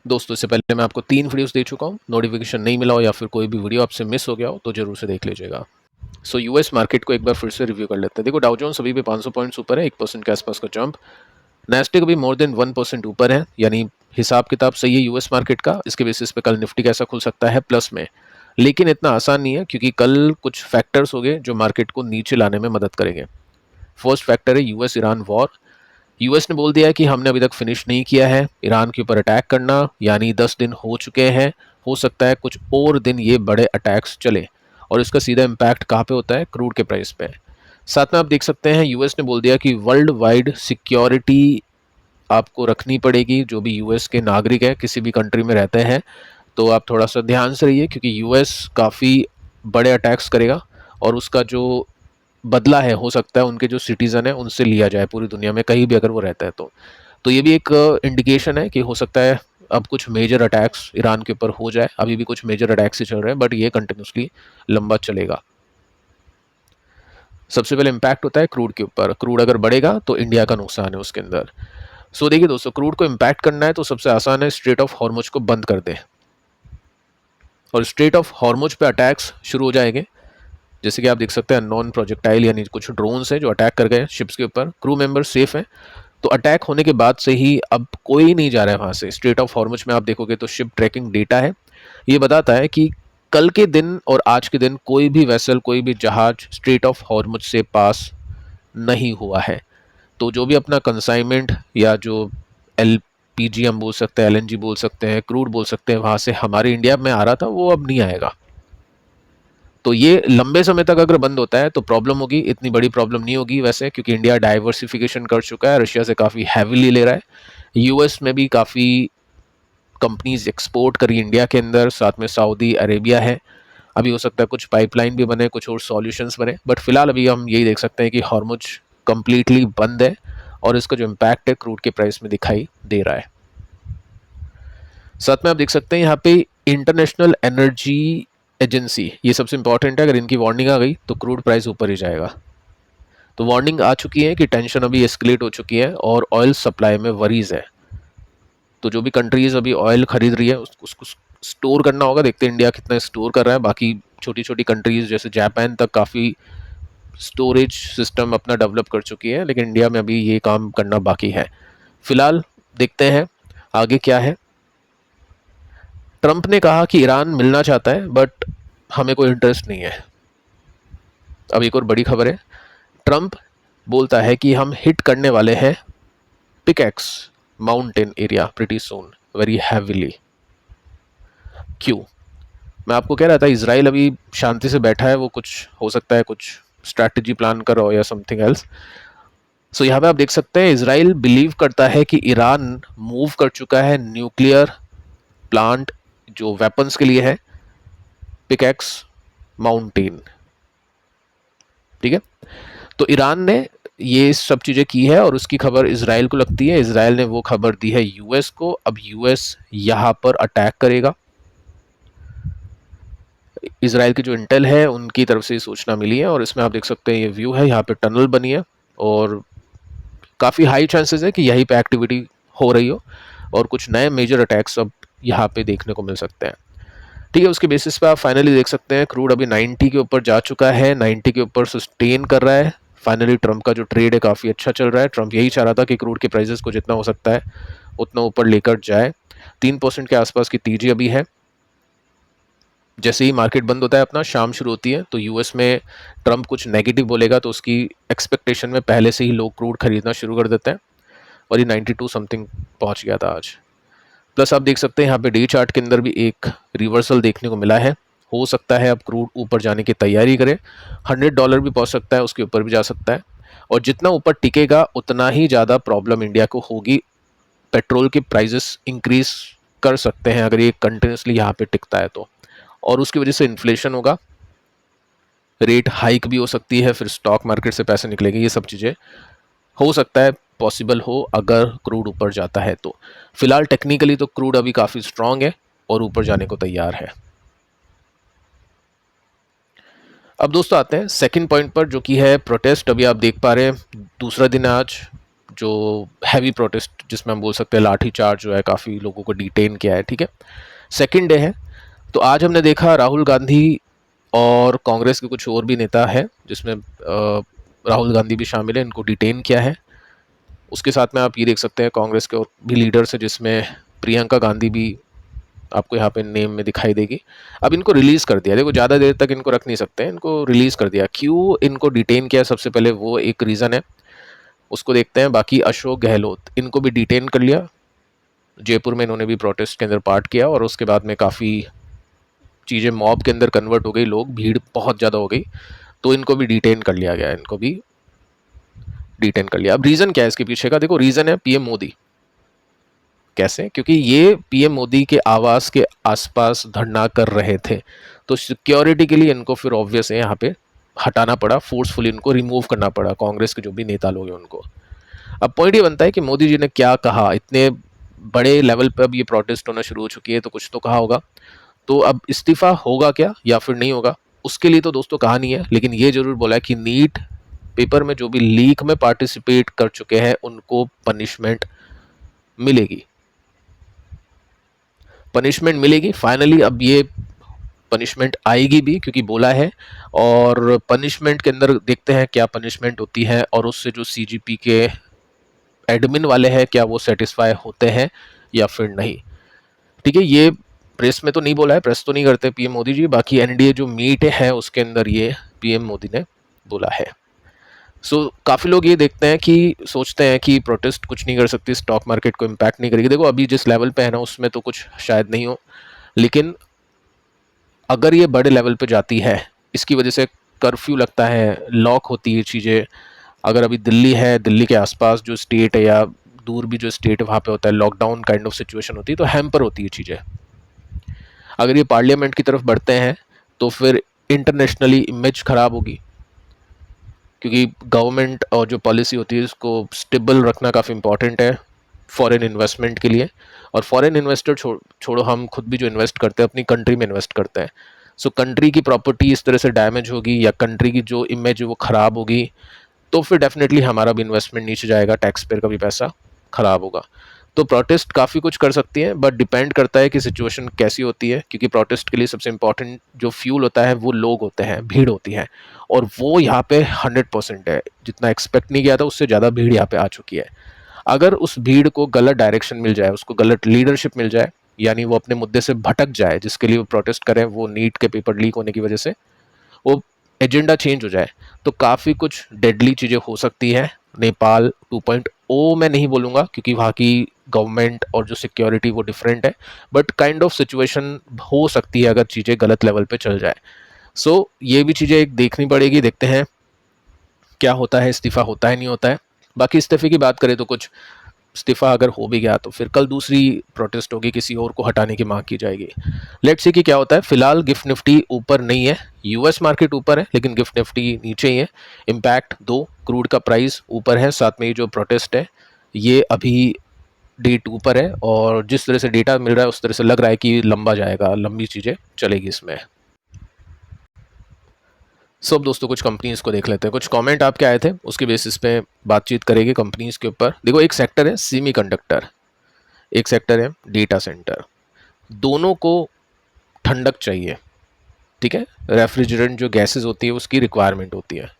दोस्तों इससे पहले मैं आपको 3 वीडियोस दे चुका हूँ, नोटिफिकेशन नहीं मिला हो या फिर कोई भी वीडियो आपसे मिस हो गया हो तो जरूर से देख लीजिएगा। सो यूएस मार्केट को एक बार फिर से रिव्यू कर लेते हैं। देखो डाउ जोन्स अभी भी 500 पॉइंट्स ऊपर है, 1% के आसपास का जंप। नेस्डेक भी मोर देन 1% ऊपर है, यानी हिसाब किताब सही है यूएस मार्केट का। इसके बेसिस पे कल निफ्टी कैसा खुल सकता है प्लस में, लेकिन इतना आसान नहीं है क्योंकि कल कुछ फैक्टर्स हो गए जो मार्केट को नीचे लाने में मदद करेंगे। फर्स्ट फैक्टर है यूएस ईरान वॉर। यूएस ने बोल दिया है कि हमने अभी तक फिनिश नहीं किया है ईरान के ऊपर अटैक करना, यानी 10 दिन हो चुके हैं, हो सकता है कुछ और दिन ये बड़े अटैक्स चले, और इसका सीधा इम्पैक्ट कहाँ पे होता है? क्रूड के प्राइस पे। साथ में आप देख सकते हैं यूएस ने बोल दिया कि वर्ल्ड वाइड सिक्योरिटी आपको रखनी पड़ेगी। जो भी यूएस के नागरिक हैं, किसी भी कंट्री में रहते हैं, तो आप थोड़ा सा ध्यान से रहिए क्योंकि यूएस काफ़ी बड़े अटैक्स करेगा और उसका जो बदला है हो सकता है उनके जो सिटीज़न है उनसे लिया जाए पूरी दुनिया में कहीं भी अगर वो रहता है तो ये भी एक इंडिकेशन है कि हो सकता है अब कुछ मेजर अटैक्स ईरान के ऊपर हो जाए। अभी भी कुछ मेजर अटैक्स ही चल रहे हैं बट ये कंटिन्यूसली लंबा चलेगा। सबसे पहले इम्पैक्ट होता है क्रूड के ऊपर। क्रूड अगर बढ़ेगा तो इंडिया का नुकसान है उसके अंदर। सो देखिए दोस्तों, क्रूड को इम्पैक्ट करना है तो सबसे आसान है स्ट्रेट ऑफ हॉर्मुज को बंद कर दें, और स्ट्रेट ऑफ हॉर्मुज पे अटैक्स शुरू हो जाएंगे। जैसे कि आप देख सकते हैं नॉन प्रोजेक्टाइल यानी कुछ ड्रोन्स हैं जो अटैक कर गए शिप्स के ऊपर, क्रू मेंबर सेफ हैं। तो अटैक होने के बाद से ही अब कोई नहीं जा रहा है वहाँ से। स्ट्रेट ऑफ हॉर्मुज में आप देखोगे तो शिप ट्रैकिंग डेटा है, ये बताता है कि कल के दिन और आज के दिन कोई भी वेसल, कोई भी जहाज स्ट्रेट ऑफ हॉर्मुज से पास नहीं हुआ है। तो जो भी अपना कंसाइनमेंट या जो एलपीजी हम बोल सकते हैं, एलएनजी बोल सकते हैं, क्रूड बोल सकते हैं, वहाँ से हमारे इंडिया में आ रहा था वो अब नहीं आएगा। तो ये लंबे समय तक अगर बंद होता है तो प्रॉब्लम होगी। इतनी बड़ी प्रॉब्लम नहीं होगी वैसे, क्योंकि इंडिया डाइवर्सिफिकेशन कर चुका है, रशिया से काफ़ी हैवीली ले रहा है। यूएस में भी काफ़ी कंपनीज एक्सपोर्ट करी इंडिया के अंदर, साथ में सऊदी अरेबिया है। अभी हो सकता है कुछ पाइपलाइन भी बने, कुछ और सॉल्यूशंस बने, बट फिलहाल अभी हम यही देख सकते हैं कि हॉर्मुज कंप्लीटली बंद है और इसका जो इम्पैक्ट है क्रूड के प्राइस में दिखाई दे रहा है। साथ में आप देख सकते हैं यहाँ पे इंटरनेशनल एनर्जी एजेंसी, ये सबसे इंपॉर्टेंट है। अगर इनकी वार्निंग आ गई तो क्रूड प्राइस ऊपर ही जाएगा। तो वार्निंग आ चुकी है कि टेंशन अभी एस्केलेट हो चुकी है और ऑयल सप्लाई में वरीज है। तो जो भी कंट्रीज अभी ऑयल खरीद रही है उसको स्टोर करना होगा। देखते हैं इंडिया कितना स्टोर कर रहा है। बाकी छोटी छोटी कंट्रीज जैसे जापान तक काफ़ी स्टोरेज सिस्टम अपना डेवलप कर चुकी है, लेकिन इंडिया में अभी ये काम करना बाकी है। फिलहाल देखते हैं आगे क्या है। ट्रंप ने कहा कि ईरान मिलना चाहता है बट हमें कोई इंटरेस्ट नहीं है। अब एक और बड़ी खबर है, ट्रंप बोलता है कि हम हिट करने वाले हैं पिकैक्स माउंटेन एरिया प्रिटी सून वेरी हैवीली। क्यों? मैं आपको कह रहा था इजराइल अभी शांति से बैठा है, वो कुछ हो सकता है कुछ स्ट्रैटेजी प्लान कर रहा हो या समथिंग एल्स। सो यहाँ पे आप देख सकते हैं इजराइल बिलीव करता है कि ईरान मूव कर चुका है न्यूक्लियर प्लांट जो वेपन्स के लिए है, पिकैक्स माउंटेन। ठीक है, तो ईरान ने ये सब चीज़ें की है और उसकी खबर इसराइल को लगती है। इसराइल ने वो खबर दी है यूएस को। अब यूएस यहाँ पर अटैक करेगा। इसराइल की जो इंटेल है उनकी तरफ से सूचना मिली है और इसमें आप देख सकते हैं ये व्यू है, यहाँ पे टनल बनी है और काफ़ी हाई चांसेस है कि यहीं पे एक्टिविटी हो रही हो और कुछ नए मेजर अटैक्स अब यहाँ पे देखने को मिल सकते हैं। ठीक है, उसके बेसिस पे आप फाइनली देख सकते हैं क्रूड अभी 90 के ऊपर जा चुका है, 90 के ऊपर सस्टेन कर रहा है। फाइनली ट्रंप का जो ट्रेड है काफ़ी अच्छा चल रहा है। ट्रंप यही चाह रहा था कि क्रूड के प्राइसेस को जितना हो सकता है उतना ऊपर लेकर जाए। 3% के आसपास की तेजी अभी है। जैसे ही मार्केट बंद होता है अपना, शाम शुरू होती है, तो यूएस में ट्रंप कुछ नेगेटिव बोलेगा तो उसकी एक्सपेक्टेशन में पहले से ही लोग क्रूड खरीदना शुरू कर देते हैं और ये 92 समथिंग पहुंच गया था आज। प्लस आप देख सकते हैं यहाँ पे डे चार्ट के अंदर भी एक रिवर्सल देखने को मिला है। हो सकता है अब क्रूड ऊपर जाने की तैयारी करे, $100 भी पहुंच सकता है, उसके ऊपर भी जा सकता है। और जितना ऊपर टिकेगा उतना ही ज़्यादा प्रॉब्लम इंडिया को होगी। पेट्रोल के प्राइजेस इंक्रीज कर सकते हैं अगर ये कंटिन्यूसली यहाँ पे टिकता है तो, और उसकी वजह से इन्फ्लेशन होगा, रेट हाइक भी हो सकती है, फिर स्टॉक मार्केट से पैसे निकलेंगे। ये सब चीज़ें हो सकता है पॉसिबल हो अगर क्रूड ऊपर जाता है तो। फिलहाल टेक्निकली तो क्रूड अभी काफ़ी स्ट्रांग है और ऊपर जाने को तैयार है। अब दोस्तों आते हैं सेकंड पॉइंट पर, जो कि है प्रोटेस्ट। अभी आप देख पा रहे हैं दूसरा दिन है आज जो हैवी प्रोटेस्ट जिसमें हम बोल सकते हैं लाठी चार्ज जो है, काफ़ी लोगों को डिटेन किया है, ठीक है। सेकेंड डे है, तो आज हमने देखा राहुल गांधी और कांग्रेस के कुछ और भी नेता है जिसमें राहुल गांधी भी शामिल है, इनको डिटेन किया है। उसके साथ में आप ये देख सकते हैं कांग्रेस के और भी लीडर्स है जिसमें प्रियंका गांधी भी आपको यहाँ पे नेम में दिखाई देगी। अब इनको रिलीज़ कर दिया, देखो ज़्यादा देर तक इनको रख नहीं सकते हैं, इनको रिलीज़ कर दिया। क्यों इनको डिटेन किया, सबसे पहले वो एक रीज़न है, उसको देखते हैं। बाकी अशोक गहलोत, इनको भी डिटेन कर लिया, जयपुर में इन्होंने भी प्रोटेस्ट के अंदर पार्ट किया और उसके बाद में काफ़ी चीज़ें मॉब के अंदर कन्वर्ट हो गई, लोग भीड़ बहुत ज़्यादा हो गई, तो इनको भी डिटेन कर लिया गया, इनको भी डिटेन कर लिया। अब रीज़न क्या है इसके पीछे का, देखो रीज़न है पीएम मोदी। कैसे? क्योंकि ये पीएम मोदी के आवास के आसपास धरना कर रहे थे, तो सिक्योरिटी के लिए इनको फिर ऑब्वियस है यहाँ पे हटाना पड़ा, फोर्सफुली इनको रिमूव करना पड़ा, कांग्रेस के जो भी नेता लोग हैं उनको। अब पॉइंट ये बनता है कि मोदी जी ने क्या कहा, इतने बड़े लेवल पर अब ये प्रोटेस्ट होना शुरू हो चुकी है, तो कुछ तो कहा होगा। तो अब इस्तीफा होगा क्या या फिर नहीं होगा, उसके लिए तो दोस्तों कहा नहीं है, लेकिन ये जरूर बोला है कि नीट पेपर में जो भी लीक में पार्टिसिपेट कर चुके हैं उनको पनिशमेंट मिलेगी, पनिशमेंट मिलेगी फाइनली। अब ये पनिशमेंट आएगी भी क्योंकि बोला है, और पनिशमेंट के अंदर देखते हैं क्या पनिशमेंट होती है, और उससे जो सीजीपी के एडमिन वाले हैं क्या वो सेटिस्फाई होते हैं या फिर नहीं, ठीक है। ये प्रेस में तो नहीं बोला है, प्रेस तो नहीं करते पीएम मोदी जी, बाकी एनडीए जो मीट है उसके अंदर ये पीएम मोदी ने बोला है। काफ़ी लोग ये देखते हैं कि सोचते हैं कि प्रोटेस्ट कुछ नहीं कर सकती, स्टॉक मार्केट को इम्पैक्ट नहीं करेगी। देखो अभी जिस लेवल पे है ना उसमें तो कुछ शायद नहीं हो, लेकिन अगर ये बड़े लेवल पे जाती है, इसकी वजह से कर्फ्यू लगता है, लॉक होती है चीज़ें। अगर अभी दिल्ली है, दिल्ली के आसपास जो स्टेट है या दूर भी जो स्टेट है वहाँ पे होता है लॉकडाउन काइंड ऑफ सिचुएशन होती है, तो हैम्पर होती है चीज़ें। अगर ये पार्लियामेंट की तरफ बढ़ते हैं तो फिर इंटरनेशनली इमेज ख़राब होगी, क्योंकि गवर्नमेंट और जो पॉलिसी होती है उसको स्टेबल रखना काफ़ी इंपॉर्टेंट है फॉरेन इन्वेस्टमेंट के लिए। और फॉरेन इन्वेस्टर छोड़ो, हम खुद भी जो इन्वेस्ट करते हैं अपनी कंट्री में इन्वेस्ट करते हैं। कंट्री की प्रॉपर्टी इस तरह से डैमेज होगी या कंट्री की जो इमेज है वो ख़राब होगी, तो फिर डेफिनेटली हमारा भी इन्वेस्टमेंट नीचे जाएगा, टैक्स पेयर का भी पैसा ख़राब होगा। तो प्रोटेस्ट काफ़ी कुछ कर सकती है, बट डिपेंड करता है कि सिचुएशन कैसी होती है, क्योंकि प्रोटेस्ट के लिए सबसे इंपॉर्टेंट जो फ्यूल होता है वो लोग होते हैं, भीड़ होती है, और वो यहाँ पे 100% है। जितना एक्सपेक्ट नहीं किया था उससे ज़्यादा भीड़ यहाँ पे आ चुकी है। अगर उस भीड़ को गलत डायरेक्शन मिल जाए, उसको गलत लीडरशिप मिल जाए, यानी वो अपने मुद्दे से भटक जाए जिसके लिए वो प्रोटेस्ट करें, वो नीट के पेपर लीक होने की वजह से वो एजेंडा चेंज हो जाए, तो काफ़ी कुछ डेडली चीज़ें हो सकती है। नेपाल 2.0 मैं नहीं बोलूँगा क्योंकि वहाँ की गवर्नमेंट और जो सिक्योरिटी वो डिफरेंट है, बट काइंड ऑफ सिचुएशन हो सकती है अगर चीज़ें गलत लेवल पे चल जाए। ये भी चीज़ें एक देखनी पड़ेगी, देखते हैं क्या होता है, इस्तीफ़ा होता है नहीं होता है। बाकी इस्तीफ़े की बात करें तो कुछ इस्तीफ़ा अगर हो भी गया तो फिर कल दूसरी प्रोटेस्ट होगी, किसी और को हटाने की मांग की जाएगी। लेट्स सी कि क्या होता है। फिलहाल गिफ्ट निफ्टी ऊपर नहीं है, यूएस मार्केट ऊपर है लेकिन गिफ्ट निफ्टी नीचे ही है। इम्पैक्ट 2, क्रूड का प्राइस ऊपर है, साथ में ये जो प्रोटेस्ट है ये अभी डेट ऊपर है, और जिस तरह से डेटा मिल रहा है उस तरह से लग रहा है कि लंबा जाएगा, लंबी चीज़ें चलेगी इसमें। सब दोस्तों कुछ कंपनीज़ को देख लेते हैं, कुछ कमेंट आपके आए थे उसके बेसिस पे बातचीत करेंगे कंपनीज़ के ऊपर। देखो एक सेक्टर है सेमीकंडक्टर, एक सेक्टर है डेटा सेंटर, दोनों को ठंडक चाहिए, ठीक है। रेफ्रिजरेंट जो गैसेस होती है उसकी रिक्वायरमेंट होती है।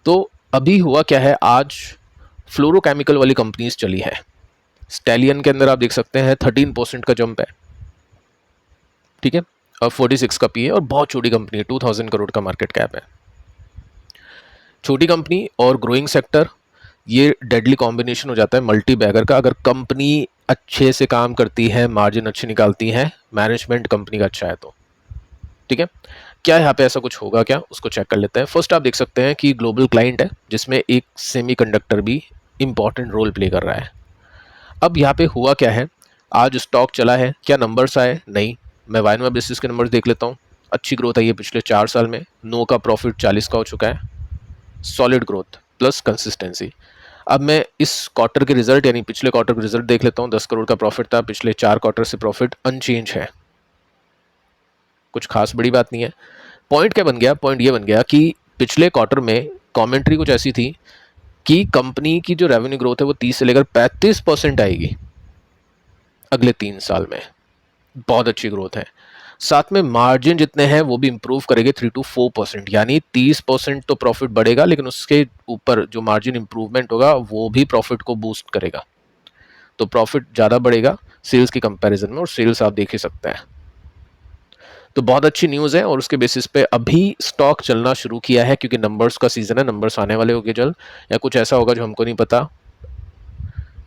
तो अभी हुआ क्या है, आज फ्लोरोकेमिकल वाली कंपनीज चली है। स्टैलियन के अंदर आप देख सकते हैं 13% का जंप है, ठीक है, और 46 का पी है, और बहुत छोटी कंपनी है, 2000 करोड़ का मार्केट कैप है। छोटी कंपनी और ग्रोइंग सेक्टर, ये डेडली कॉम्बिनेशन हो जाता है मल्टी बैगर का। अगर कंपनी अच्छे से काम करती है, मार्जिन अच्छी निकालती है, मैनेजमेंट कंपनी का अच्छा है तो, ठीक है। क्या यहाँ पे ऐसा कुछ होगा क्या, उसको चेक कर लेते हैं। फर्स्ट आप देख सकते हैं कि ग्लोबल क्लाइंट है जिसमें एक सेमीकंडक्टर भी इंपॉर्टेंट रोल प्ले कर रहा है। अब यहाँ पे हुआ क्या है, आज स्टॉक चला है, क्या नंबर्स आए, नहीं। मैं वाइनवा बेसिस के नंबर्स देख लेता हूँ। अच्छी ग्रोथ आई है पिछले 4 साल में, नो का प्रॉफिट 40 का हो चुका है, सॉलिड ग्रोथ प्लस कंसिस्टेंसी। अब मैं इस क्वार्टर के रिजल्ट यानी पिछले क्वार्टर के रिजल्ट देख लेता हूँ। 10 करोड़ का प्रॉफिट था, पिछले 4 क्वार्टर से प्रॉफिट अनचेंज है, कुछ खास बड़ी बात नहीं है। पॉइंट क्या बन गया, पॉइंट ये बन गया कि पिछले क्वार्टर में कमेंट्री कुछ ऐसी थी कि कंपनी की जो रेवेन्यू ग्रोथ है वो 30 से लेकर 35% आएगी अगले 3 साल में। बहुत अच्छी ग्रोथ है। साथ में मार्जिन जितने हैं वो भी इंप्रूव करेंगे 3 to 4%, यानी 30% तो प्रॉफिट बढ़ेगा, लेकिन उसके ऊपर जो मार्जिन इंप्रूवमेंट होगा वो भी प्रॉफिट को बूस्ट करेगा। तो प्रॉफिट ज़्यादा बढ़ेगा सेल्स के कंपैरिजन में, और सेल्स आप देख ही सकते हैं। तो बहुत अच्छी न्यूज़ है, और उसके बेसिस पे अभी स्टॉक चलना शुरू किया है, क्योंकि नंबर्स का सीजन है, नंबर्स आने वाले होंगे जल्द, या कुछ ऐसा होगा जो हमको नहीं पता,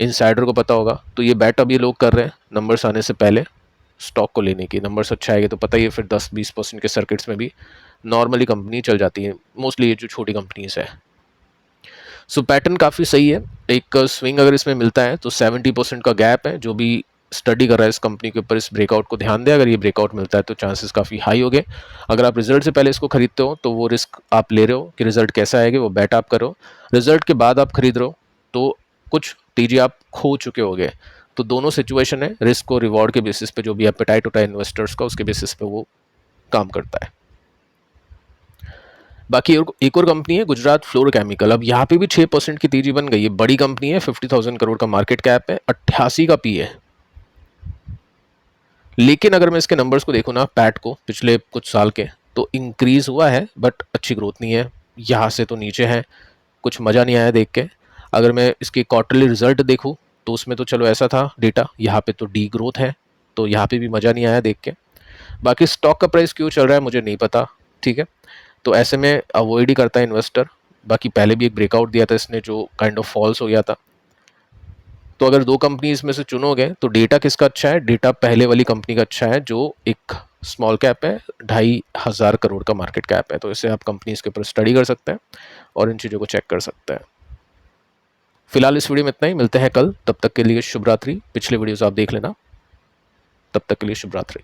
इनसाइडर को पता होगा। तो ये बैट अब ये लोग कर रहे हैं नंबर्स आने से पहले स्टॉक को लेने की। नंबर्स अच्छा आएगा तो पता ही है, फिर 10-20% के सर्किट्स में भी नॉर्मली कंपनी चल जाती है, मोस्टली ये जो छोटी कंपनीज है। सो पैटर्न काफ़ी सही है। एक स्विंग अगर इसमें मिलता है तो 70% का गैप है। जो भी स्टडी कर रहा है इस कंपनी के ऊपर, इस ब्रेकआउट को ध्यान दें। अगर ये ब्रेकआउट मिलता है तो चांसेस काफ़ी हाई हो गए। अगर आप रिजल्ट से पहले इसको खरीदते हो तो वो रिस्क आप ले रहे हो कि रिजल्ट कैसा आएगा, वो बैट आप करो। रिजल्ट के बाद आप खरीद रहे हो तो कुछ तेजी आप खो चुके होगे। तो दोनों सिचुएशन है, रिस्क और रिवॉर्ड के बेसिस पे जो भी एपेटाइट होता है इन्वेस्टर्स का, उसके बेसिस पे वो काम करता है। बाकी एक और कंपनी है गुजरात फ्लोरोकेमिकल। अब यहाँ पे भी 6% की तेजी बन गई है। बड़ी कंपनी है, 50,000 करोड़ का मार्केट कैप है, 88 का पी है। लेकिन अगर मैं इसके नंबर्स को देखूँ ना, पैट को पिछले कुछ साल के, तो इंक्रीज हुआ है बट अच्छी ग्रोथ नहीं है। यहाँ से तो नीचे है, कुछ मज़ा नहीं आया देख के। अगर मैं इसके क्वार्टरली रिजल्ट देखूँ तो उसमें तो चलो ऐसा था डेटा, यहाँ पे तो डी ग्रोथ है, तो यहाँ पे भी मज़ा नहीं आया देख के। बाकी स्टॉक का प्राइस क्यों चल रहा है मुझे नहीं पता, ठीक है। तो ऐसे में अवॉइड ही करता है इन्वेस्टर। बाकी पहले भी एक ब्रेकआउट दिया था इसने जो काइंड ऑफ फॉल्स हो गया था। तो अगर दो कंपनीज में से चुनोगे तो डेटा किसका अच्छा है? डेटा पहले वाली कंपनी का अच्छा है, जो एक स्मॉल कैप है, 2,500 करोड़ का मार्केट कैप है। तो इसे आप कंपनीज के ऊपर स्टडी कर सकते हैं और इन चीज़ों को चेक कर सकते हैं। फिलहाल इस वीडियो में इतना ही, मिलते हैं कल। तब तक के लिए शुभ रात्रि। पिछले वीडियोस आप देख लेना। तब तक के लिए शुभ रात्रि।